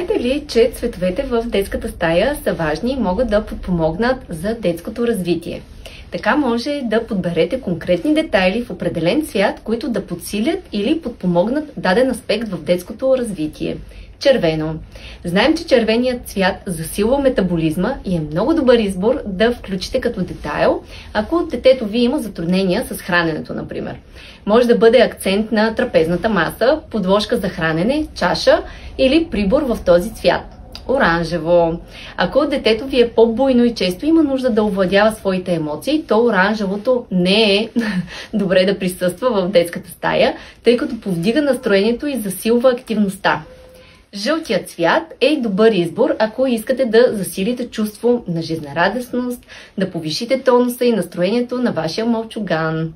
Знаете ли, че цветовете в детската стая са важни и могат да подпомогнат за детското развитие? Така може да подберете конкретни детайли в определен цвят, които да подсилят или подпомогнат даден аспект в детското развитие. Червено. Знаем, че червеният цвят засилва метаболизма и е много добър избор да включите като детайл, ако детето ви има затруднения с храненето, например. Може да бъде акцент на трапезната маса, подложка за хранене, чаша или прибор в този цвят. Оранжево. Ако детето ви е по-буйно и често има нужда да овладява своите емоции, то оранжевото не е добре да присъства в детската стая, тъй като повдига настроението и засилва активността. Жълтият цвят е добър избор, ако искате да засилите чувство на жизнерадостност, да повишите тонуса и настроението на вашия мълчуган.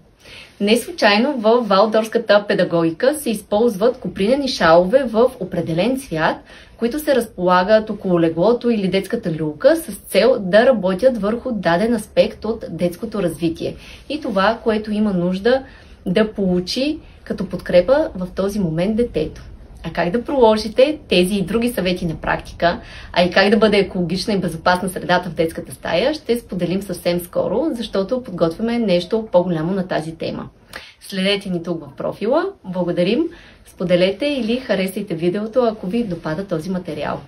Не случайно в валдорската педагогика се използват копринени шалове в определен цвят, които се разполагат около леглото или детската люлка с цел да работят върху даден аспект от детското развитие и това, което има нужда да получи като подкрепа в този момент детето. А как да проложите тези и други съвети на практика, а и как да бъде екологична и безопасна средата в детската стая, ще споделим съвсем скоро, защото подготвяме нещо по-голямо на тази тема. Следете ни тук в профила. Благодарим! Споделете или харесайте видеото, ако ви допада този материал.